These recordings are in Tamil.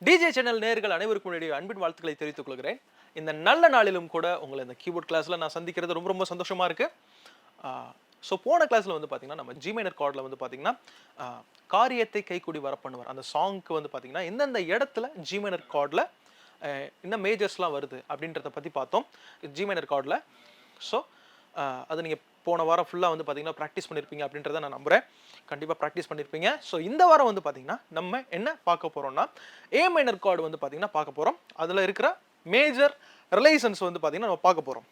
டிஜே சேனல் நேயர்கள் அனைவருக்கும் என்னுடைய அன்பின் வாழ்த்துக்களை தெரிவித்துக் கொள்கிறேன். இந்த நல்ல நாளிலும் கூட உங்களை இந்த கீபோர்ட் கிளாஸ்ல நான் சந்திக்கிறது ரொம்ப ரொம்ப சந்தோஷமா இருக்கு. ஸோ போன கிளாஸ்ல வந்து பார்த்தீங்கன்னா நம்ம ஜி மைனர் கார்டில் வந்து பார்த்தீங்கன்னா காரியத்தை கைக்கூடி வர பண்ணுவார் அந்த சாங்க்கு வந்து பார்த்தீங்கன்னா எந்தெந்த இடத்துல ஜி மைனர் கார்டில் என்ன மேஜர்ஸ்லாம் வருது அப்படின்றத பற்றி பார்த்தோம் ஜி மைனர் கார்டில். ஸோ அது நீங்கள் போன வாரம் ஃபுல்லாக வந்து பார்த்தீங்கன்னா ப்ராக்டிஸ் பண்ணியிருப்பீங்க அப்படின்றத நான் நம்புகிறேன். கண்டிப்பாக ப்ராக்டிஸ் பண்ணியிருப்பீங்க. ஸோ இந்த வாரம் வந்து பார்த்தீங்கன்னா நம்ம என்ன பார்க்க போகிறோம்னா ஏ மைனர் கார்டு வந்து பார்த்தீங்கன்னா பார்க்க போகிறோம். அதில் இருக்கிற மேஜர் ரிலேஷன்ஸ் வந்து பார்த்தீங்கன்னா நம்ம பார்க்க போகிறோம்.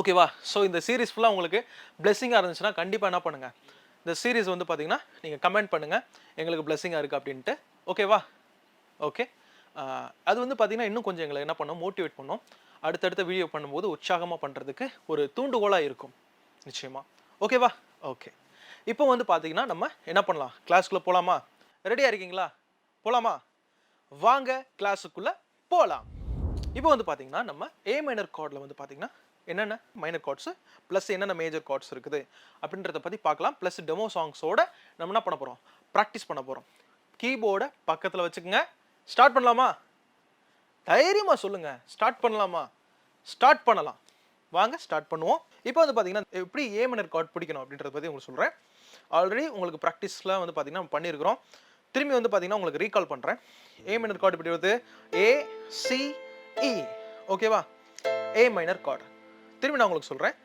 ஓகேவா? ஸோ இந்த சீரீஸ் ஃபுல்லாக உங்களுக்கு பிளெஸிங்காக இருந்துச்சுன்னா கண்டிப்பாக என்ன பண்ணுங்கள், இந்த சீரீஸ் வந்து பார்த்தீங்கன்னா நீங்கள் கமெண்ட் பண்ணுங்கள் எங்களுக்கு பிளெஸிங்காக இருக்குது அப்படின்ட்டு. ஓகேவா? ஓகே. அது வந்து பார்த்தீங்கன்னா இன்னும் கொஞ்சம் எங்களை என்ன பண்ணோம், மோட்டிவேட் பண்ணோம். அடுத்தடுத்த வீடியோ பண்ணும்போது உற்சாகமாக பண்ணுறதுக்கு ஒரு தூண்டுகோலாக இருக்கும் நிச்சயமாக. ஓகேவா? ஓகே. இப்போ வந்து பார்த்தீங்கன்னா நம்ம என்ன பண்ணலாம், கிளாஸுக்குள்ளே போகலாமா? ரெடியாக இருக்கீங்களா? போகலாமா? வாங்க கிளாஸுக்குள்ளே போகலாம். இப்போ வந்து பார்த்தீங்கன்னா நம்ம ஏ மைனர் கார்டில் வந்து பார்த்தீங்கன்னா என்னென்ன மைனர் கார்ட்ஸு ப்ளஸ் என்னென்ன மேஜர் கார்ட்ஸ் இருக்குது அப்படின்றத பற்றி பார்க்கலாம். ப்ளஸ் டெமோ சாங்ஸோட நம்ம என்ன பண்ண போகிறோம், ப்ராக்டிஸ் பண்ண போகிறோம். கீபோர்டை பக்கத்தில் வச்சுக்கோங்க. ஸ்டார்ட் பண்ணலாமா? தைரியமாக சொல்லுங்கள், ஸ்டார்ட் பண்ணலாமா? ஸ்டார்ட் பண்ணலாம். வாங்க ஸ்டார்ட் பண்ணுவோம். இப்போ வந்து பார்த்தீங்கன்னா எப்படி ஏ மைனர் கார்ட் பிடிக்கணும் அப்படின்றத பற்றி உங்களுக்கு சொல்கிறேன். ஆல்ரெடி உங்களுக்கு ப்ராக்டிஸில் வந்து பார்த்தீங்கன்னா பண்ணியிருக்கிறோம். திரும்பி வந்து பார்த்தீங்கன்னா உங்களுக்கு ரீகால் பண்ணுறேன். ஏ மைனர் கார்டு எப்படி வருது? A C E. ஓகேவா? A minor chord. திரும்பி நான் உங்களுக்கு சொல்கிறேன்.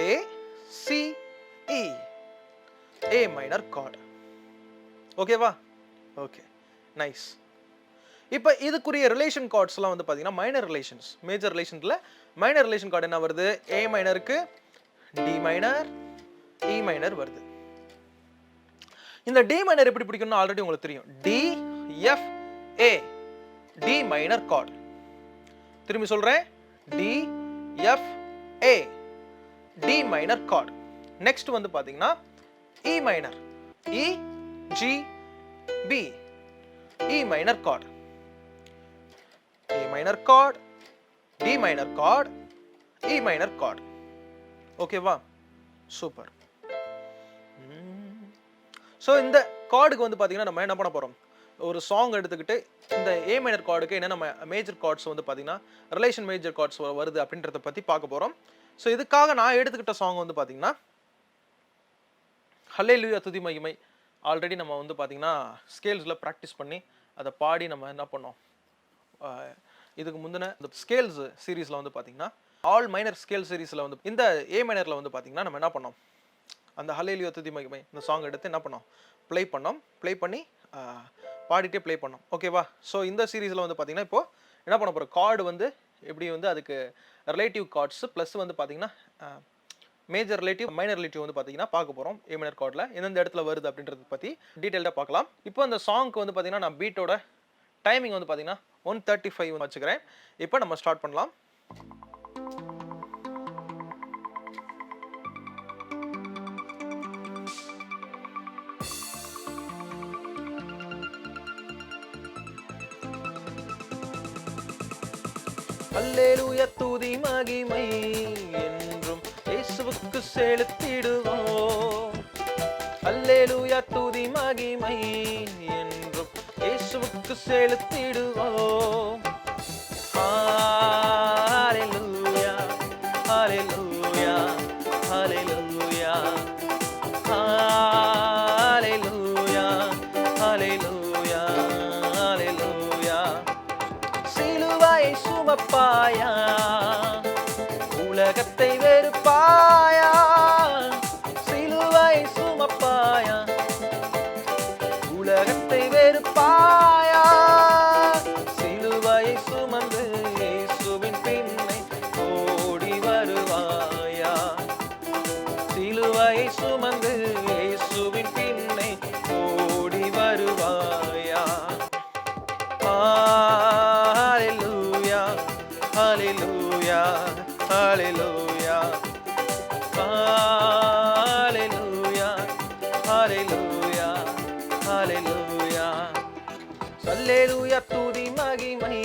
A C E. A minor chord. ஓகேவா? Okay, nice. இப்போ இதுக்குரிய ரிலேஷன் கார்ட்ஸ்லாம் வந்து பார்த்தீங்கன்னா மைனர் ரிலேஷன்ஸ். மேஜர் ரிலேஷனில் மைனர் ரிலேஷன் கார்டு என்ன வருது? ஏ மைனருக்கு டி மைனர், இ மைனர் வருது. இந்த டி மைனர் எப்படி பிடிக்கணும்னு ஆல்ரெடி உங்களுக்கு தெரியும். D F A, D minor chord. திரும்பி சொல்கிறேன். D F A, D minor chord. Next வந்து பார்த்தீங்கன்னா E minor, E G B, E minor chord. A minor chord, D minor chord, E minor chord. ஓகேவா? சூப்பர். ஸோ இந்த கார்டுக்கு வந்து பார்த்தீங்கன்னா நம்ம என்ன பண்ண போகிறோம், ஒரு சாங் எடுத்துக்கிட்டு இந்த ஏ மைனர் கார்டுக்கு என்னென்ன மேஜர் கார்ட்ஸ் வந்து பார்த்தீங்கன்னா ரிலேஷன் மேஜர் கார்ட்ஸ் வருது அப்படின்றத பற்றி பார்க்க போகிறோம். ஸோ இதுக்காக நான் எடுத்துக்கிட்ட சாங் வந்து பார்த்தீங்கன்னா ஹல்லேலூயா துதி மகிமை. ஆல்ரெடி நம்ம வந்து பார்த்தீங்கன்னா ஸ்கேல்ஸில் ப்ராக்டிஸ் பண்ணி அதை பாடி நம்ம என்ன பண்ணோம், இதுக்கு முந்தின இந்த ஸ்கேல்ஸ் சீரீஸில் வந்து பார்த்தீங்கன்னா ஆல் மைனர் ஸ்கேல் சீரீஸில் வந்து இந்த ஏ மைனரில் வந்து பார்த்தீங்கன்னா நம்ம என்ன பண்ணோம், அந்த ஹல்லேலூயா துதி மகிமை இந்த சாங் எடுத்து என்ன பண்ணோம், ப்ளே பண்ணி பாடிட்டே ப்ளே பண்ணோம். ஓகேவா? ஸோ இந்த சீரீஸில் வந்து பார்த்தீங்கன்னா இப்போது என்ன பண்ண போகிறோம், கார்டு வந்து எப்படி வந்து அதுக்கு ரிலேட்டிவ் கார்ட்ஸ் ப்ளஸ் வந்து பார்த்தீங்கன்னா மேஜர் ரிலேட்டிவ் மைனர் ரிலேட்டிவ் வந்து பார்த்தீங்கன்னா பார்க்க போகிறோம். ஏ மைனர் கார்டில் எந்தெந்த இடத்துல வருது அப்படின்றத பற்றி டீட்டெயில்டாக பார்க்கலாம். இப்போ அந்த சாங்க்கு வந்து பார்த்தீங்கன்னா நான் பீட்டோட டைமிங் வந்து பார்த்தீங்கன்னா 1:35 வச்சுக்கிறேன். இப்போ நம்ம ஸ்டார்ட் பண்ணலாம். அல்லேலூயா துதி மகிமை என்றும் இயேசுவுக்கு செலுத்திடுவோம். அல்லேலூயா துதி மகிமை என்றும் இயேசுவுக்கு செலுத்திடுவோம். ஹல்லேலூயா ஹல்லேலூயா ஹல்லேலூயா ஹல்லேலூயா ஹல்லேலூயா ஹல்லேலூயா. சிலுவையை சுமப்பாயா, உலகத்தை வெறுப்பாயா, சிலுவையை சுமப்பாயா, உலகத்தை வெறுப்பாயா, சிலுவையை சுமந்து இயேசுவின் பின்னை ஓடி வருவாயா, சிலுவையை சுமந்து இயேசுவின் பின்னை ஓடி வருவாயா. ஹல்லேலூயா ஹல்லேலூயா ஹல்லேலூயா ஹல்லேலூயா ஹல்லேலூயா ஹல்லேலூயா. அல்லேலூயா துதி மகிமை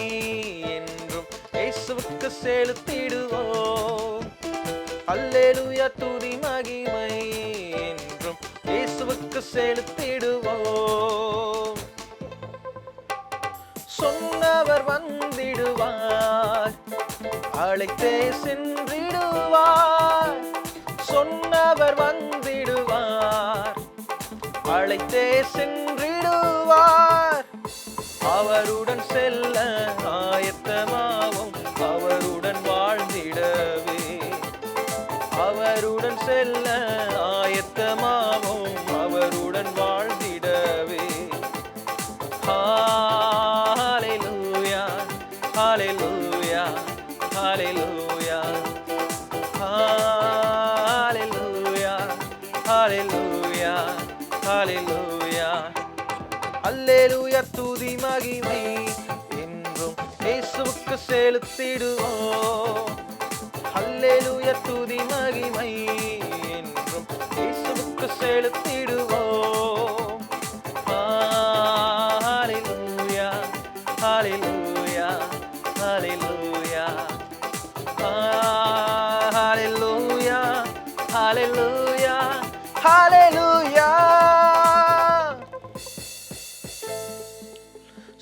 என்றும் இயேசுவுக்கு செலுத்திடுவோம். அல்லேலூயா துதி மகிமை என்றும் இயேசுவுக்கு செலுத்திடுவோம். வந்திடுவார், அழைத்தே சென்றிடுவார். சொன்னவர் வந்திடுவார், அழைத்தே சென்றிடுவார். அவருடன் செல்ல ஆயத்தமாவோம், அவருடன் வாழ்ந்திடவே. அவருடன் செல்ல ஆயத்தமாவோம், அவருடன் வாழ்ந்திடவே. ஹalleluya ஹalleluya ஹalleluya ஹalleluya ஹalleluya ஹalleluya. அல்லேலூயா துதி மகிமை என்றும் இயேசுவுக்கு செலுத்திடுவோம். அல்லேலூயா துதி மகிமை என்றும் இயேசுவுக்கு செலுத்திடுவோம். ஹalleluya ஹalleluya ஹalleluya ஹalleluya ஹalleluya ஹalleluya.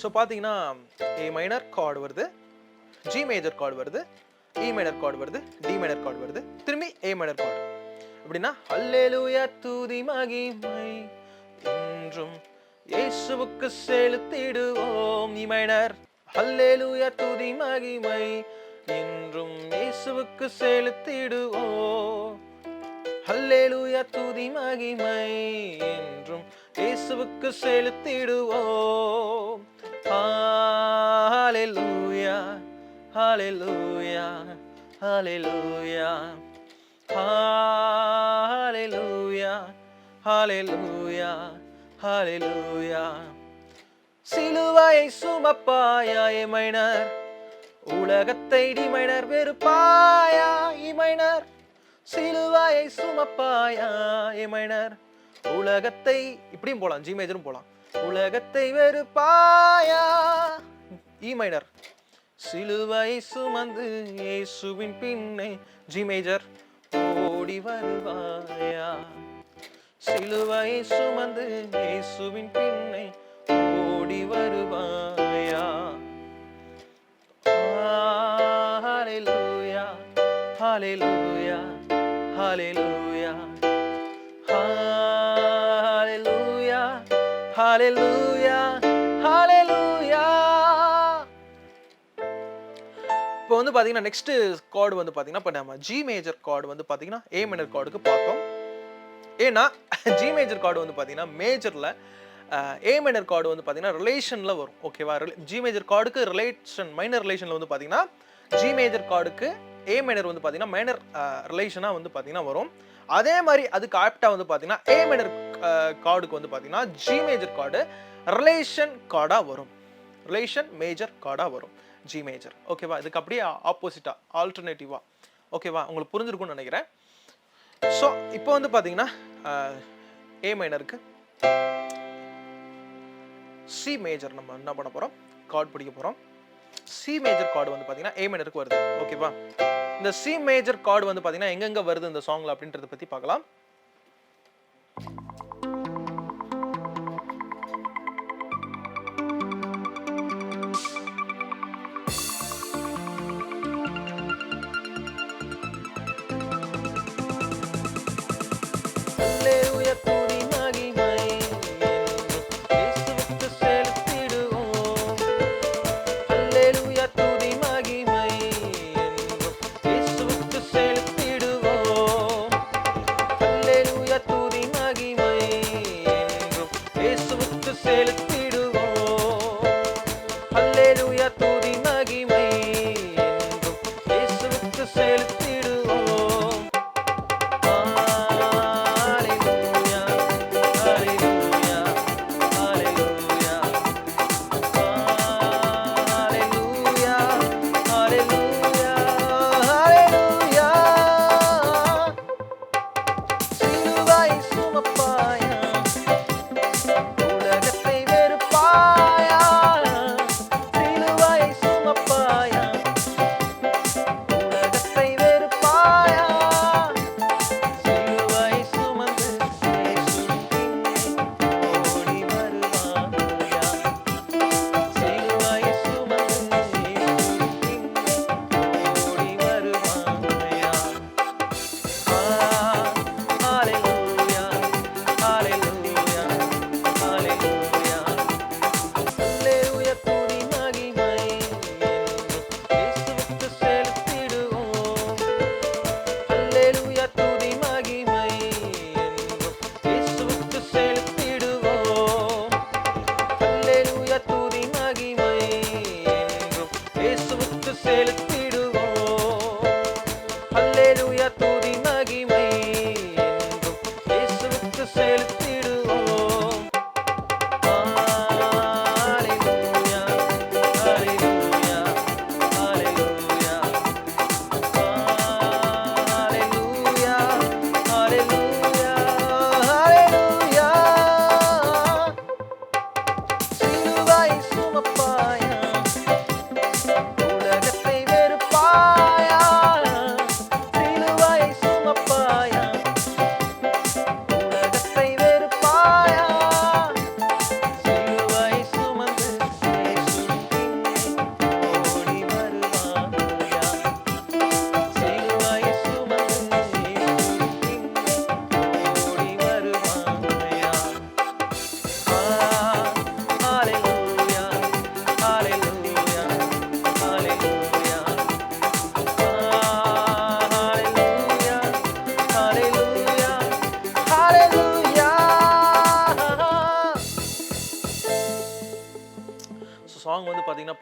ஸோ பார்த்தீங்கன்னா ஏ மைனர் கார்டு வருது, ஜி மேஜர் கார்டு வருது, இ மைனர் கார்டு வருது, டி மைனர் கார்டு வருது, திரும்பி ஏ மைனர் கார்டு. அப்படின்னா அல்லேலூயா துதி மகிமை என்றும் இயேசுவுக்கு செலுத்திடுவோம். இ மைனர் அல்லேலூயா துதி மகிமை என்றும் இயேசுவுக்கு செலுத்திடுவோம். அல்லேலூயா துதி மகிமை என்றும் இயேசுவுக்கு செலுத்திடுவோம். ஹalleluya ஹalleluya ஹalleluya ஹalleluya ஹalleluya ஹalleluya. சிலுவையை சுமப்பாயா ஏ மைனர், உலகத்தை டி மைனர் வெறுப்பாயா இ மைனர். சிலுவையை சுமப்பாயா ஏ மைனர், உலகத்தை இப்படியும் போலாம், ஜி மேஜரும் போலாம். உலகத்தை வெறுப்பாயா இ மைனர். சிலுவை சுமந்து இயேசுவின் பின்னே ஜி மேஜர் ஓடி வருவாயா. சிலுவை சுமந்து இயேசுவின் பின்னே ஓடி வருவாயா. ஹalleluya ஹalleluya ஹalleluya ஹalleluya ஹalleluya ஹalleluya. இப்போ வந்து பாத்தீங்கன்னா நெக்ஸ்ட் கார்டு வந்து பாத்தீங்கன்னா இப்போ நம்ம ஜி மேஜர் கார்டு வந்து பாத்தீங்கன்னா ஏ மைனர் கார்டுக்கு பார்த்தோம். ஏன்னா ஜி மேஜர் கார்டு வந்து பாத்தீங்கன்னா மேஜர்ல, ஏ மைனர் கார்டு வந்து பாத்தீங்கன்னா ரிலேஷன்ல வரும். ஓகேவா, ஜி மேஜர் கார்டுக்கு ரிலேஷன் மைனர் ரிலேஷன்ல வந்து பாத்தீங்கன்னா ஜி மேஜர் கார்டுக்கு ஏ மைனர் வந்து பாத்தீங்கன்னா மைனர் ரிலேஷனா வந்து பாத்தீங்கன்னா வரும். அதே மாதிரி அதுக்கு ஆப்டா வந்து பாத்தீங்கன்னா ஏ மைனர் கார்டுக்கு வந்து பாத்தீங்கன்னா ஜி மேஜர் கார்டு ரிலேஷன் கார்டா வரும், ரிலேஷன் மேஜர் கார்டா வரும் ஜி மேஜர். ஓகேவா, இதுக்கு அப்படியே ஆப்போசிட்டா ஆல்டர்னேட்டிவா. ஓகேவா, உங்களுக்கு புரிஞ்சிருக்கும்னு நினைக்கிறேன். ஸோ இப்போ வந்து பாத்தீங்கன்னா ஏ மைனருக்கு சி மேஜர் நம்ம என்ன பண்ண போறோம், கார்டு பிடிக்க போறோம். சி மேஜர் கார்டு வந்து பாத்தீங்கன்னா ஏ மைனருக்கு வருது. ஓகேவா, இந்த சி மேஜர் கார்டு வந்து பாத்தீங்கன்னா எங்கெங்க வருது இந்த சாங்ல அப்படின்றத பத்தி பார்க்கலாம்.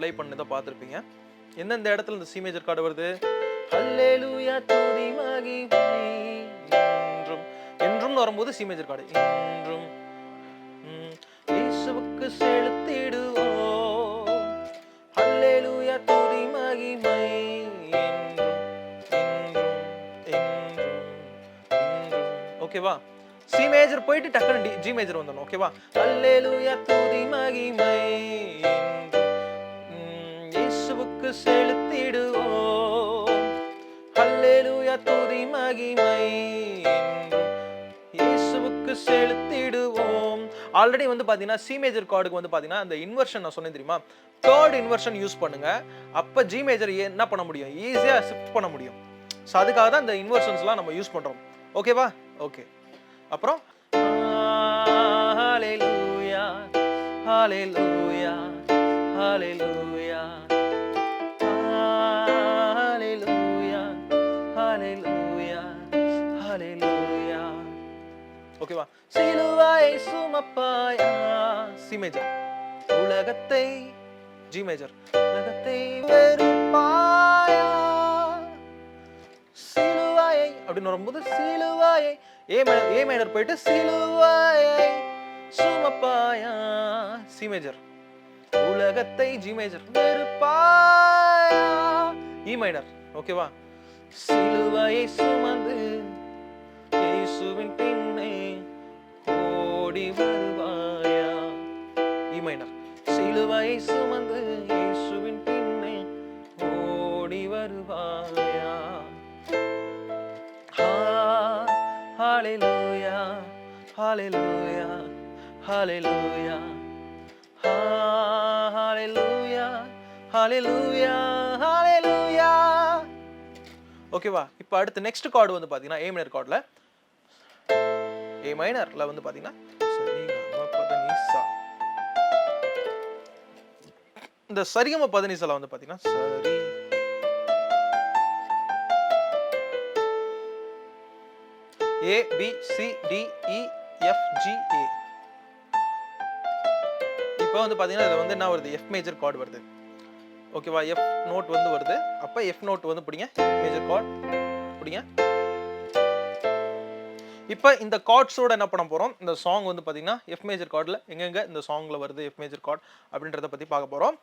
ப்ளே பண்ணதை பார்த்துருப்பீங்க. எந்தெந்த இடத்துல இந்த சி மேஜர் கார்டு வருது? ஹல்லேலூயா துதி மகிமை என்றும், என்றும்னு வரும்போது சி மேஜர் கார்டு. என்றும் இயேசுவுக்கு செலுத்திடுவோம் ஹல்லேலூயா துதி மகிமை என்றும் என்றும் என்றும் என்றும். ஓகேவா? சி மேஜர் போயிட்டு டக்குனு ஜி மேஜர் வந்துடணும். ஓகேவா? ஹல்லேலூயா துதி மகிமை இயேசுவுக்கு செலுத்திடுவோம் ஹல்லேலூயா துதி மகிமை இயேசுவுக்கு செலுத்திடுவோம். ஆல்ரெடி வந்து பாத்தீங்கன்னா சி மேஜர் கார்டுக்கு வந்து பாத்தீங்கன்னா அந்த இன்வர்ஷன் நான் சொன்னேன் தெரியுமா? தேர்ட் இன்வர்ஷன் யூஸ் பண்ணுங்க. அப்ப ஜி மேஜர் என்ன பண்ண முடியும்? ஈஸியா ஷிஃப்ட் பண்ண முடியும். ஸோ அதுக்காக தான் இந்த இன்வர்ஷன்ஸ்லாம் நம்ம யூஸ் பண்றோம். ஓகேவா? ஓகே. அப்புறம் ஹல்லேலூயா ஹல்லேலூயா ஹல்லேலூயா ஹல்லேலூயா ஹல்லேலூயா ஹல்லேலூயா. ஓகேவா? சிலுவையை சுமப்பாயா சி மேஜர், உலகத்தை ஜி மேஜர், உலகத்தை வெறுப்பாயா சிலுவையை அப்படின்னு வரும்போது சிலுவையை ஏ மைனர் போயிட்டு சிலுவையை சுமப்பாயா சி மேஜர், உலகத்தை ஜி மேஜர், வெறுப்பாயா இ மைனர். ஓகேவா? சிலுவையை சுமந்து இயேசுவின் பின்னே ஓடி வருவாயா இ மைனர், சிலுவையை சுமந்து இயேசுவின் பின்னே ஓடி வருவாயா. ஹல்லேலூயா ஹல்லேலூயா ஹல்லேலூயா ஹல்லேலூயா ஹல்லேலூயா ஹல்லேலூயா. ஓகேவா? இப்போ அடுத்து நெக்ஸ்ட் கார்டு வந்து பாத்தீங்கன்னா ஏ மைனர் கார்டுல, ஏ மைனர்ல வந்து பாத்தீங்கன்னா இந்த சரிகம பதனிசல வந்து பாத்தீங்கன்னா சரி A B C D E F G A. இப்போ வந்து பாத்தீங்கன்னா இதுல வந்து என்ன வருது? எஃப் மேஜர் கார்டு வருது. ஓகேவா? எஃப் நோட் வந்து வருது. அப்ப எஃப் நோட் வந்து பிடிங்க, மேஜர் கார்டு பிடிங்க. இப்போ இந்த கார்ட்ஸோட என்ன பண்ண போறோம்? இந்த சாங் வந்து பாத்தீங்கன்னா எஃப் மேஜர் கார்டுல எங்கெங்க இந்த சாங்ல வருது எஃப் மேஜர் கார்டு அப்படின்றத பத்தி பார்க்க போறோம்.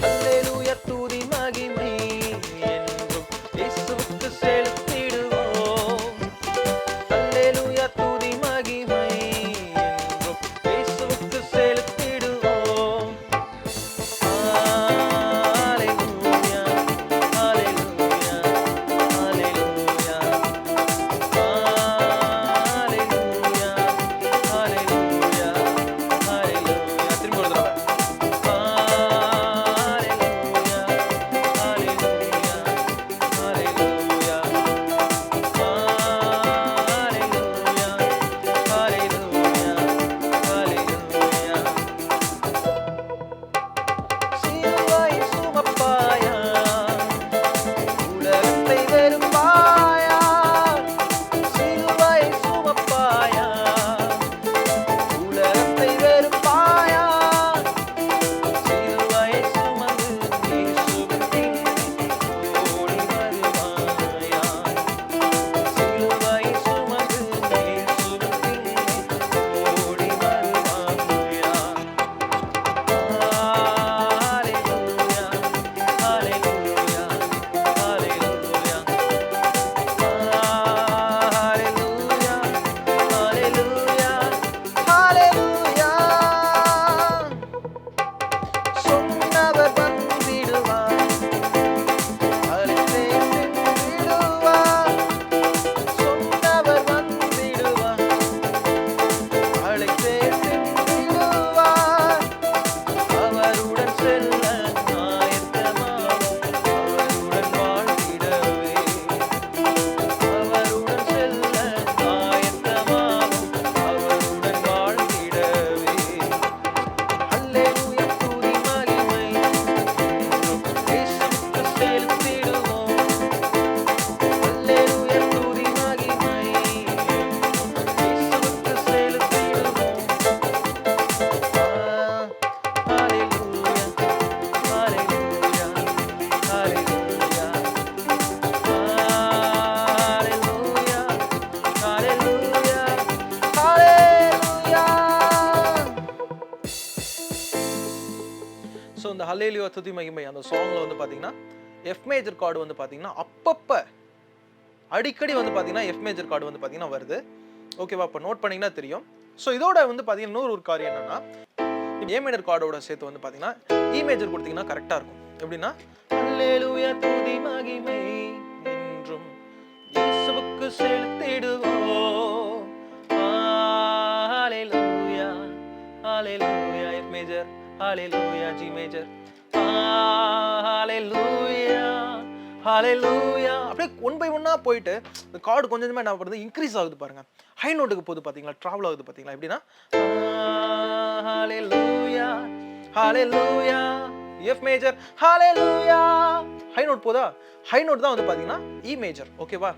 ஹல்லேலூயா துதி மகிமை என்றும் இயேசுவுக்கு செலுத்திடுவோம் ஹல்லேலூயா துதி மகிமை என்றும் இயேசுவுக்கு செலுத்திடுவோம் ஹல்லேலூயா ஹல்லேலூயா துதி மகிமை அந்த சாங்ல வந்து பாத்தீங்கன்னா எஃப் மேஜர் கார்டு வந்து பாத்தீங்கன்னா அப்பப்ப அடிக்கடி வந்து பாத்தீங்கன்னா எஃப் மேஜர் கார்டு வந்து பாத்தீங்கன்னா வருது. ஓகேவா? அப்ப நோட் பண்ணீங்கன்னா தெரியும். ஸோ இதோட வந்து பாத்தீங்கன்னா இன்னொரு காரியம் என்னன்னா, ஏ மைனர் கார்டோட சேர்த்து வந்து பாத்தீங்கன்னா இ மேஜர் கொடுத்தீங்கன்னா கரெக்டா இருக்கும். எப்படின்னா ஹல்லேலூயா துதி மகிமை என்றும் இயேசுவுக்கு செலுத்திடுவோம். ஹல்லேலூயா ஹல்லேலூயா எஃப் மேஜர், ஹல்லேலூயா ஜி மேஜர், ஹல்லேலூயா ஹல்லேலூயா. அப்படியே ஒன் பை ஒன்னா போயிட்டு இந்த கார்டு கொஞ்சம் கொஞ்சமா என்ன பண்ணுது, இன்க்ரீஸ் ஆகுது பாருங்க. ஹை நோட்டுக்கு போகுது பாத்தீங்களா, டிராவல் ஆகுது பாத்தீங்களா. எப்படின்னா ஹல்லேலூயா ஹல்லேலூயா எஃப் மேஜர், ஹல்லேலூயா. ஹை நோட் போதா, ஹை நோட் தான் வந்து பாத்தீங்கன்னா இ மேஜர். ஓகேவா?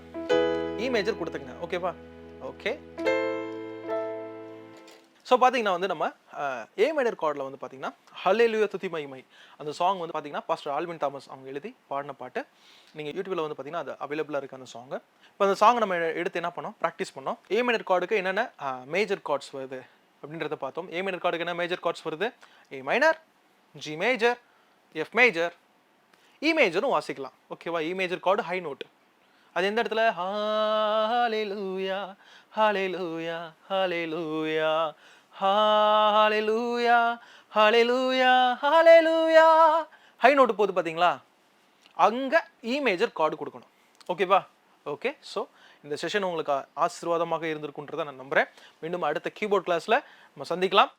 இ மேஜர் கொடுத்துங்க. ஓகேவா? ஓகே. ஸோ பார்த்தீங்கன்னா வந்து நம்ம ஏ மைனர் கார்டில் வந்து பார்த்தீங்கன்னா ஹல்லேலூயா துதி மகிமை அந்த சாங் வந்து பார்த்தீங்கன்னா பாஸ்டர் ஆல்வின் தாமஸ் அவங்க எழுதி பாடின பாட்டு. நீங்கள் யூடியூப்ல வந்து பார்த்தீங்கன்னா அது அவைலபிளாக இருக்குது அந்த சாங்கு. இப்போ அந்த சாங் நம்ம எடுத்து என்ன பண்ணோம், ப்ராக்டிஸ் பண்ணோம். ஏ மைனர் கார்டுக்கு என்னென்ன மேஜர் கார்ட்ஸ் வருது அப்படின்றத பார்த்தோம். ஏ மைனர் கார்டுக்கு என்ன மேஜர் கார்ட்ஸ் வருது, A minor, G major, F major, E மேஜரும் வாசிக்கலாம். ஓகேவா? E major chord high note. அது எந்த இடத்துல, ஹல்லேலூயா ஹல்லேலூயா ஹல்லேலூயா ஹல்லேலூயா ஹல்லேலூயா ஹல்லேலூயா. ஹை நோட் போகுது பாத்தீங்களா, அங்க இ மேஜர் கார்டு கொடுக்கணும். ஓகேவா? ஓகே. ஸோ இந்த செஷன் உங்களுக்கு ஆசீர்வாதமாக இருந்திருக்குன்றதை நான் நம்புறேன். மீண்டும் அடுத்த கீபோர்ட் கிளாஸ்ல நம்ம சந்திக்கலாம்.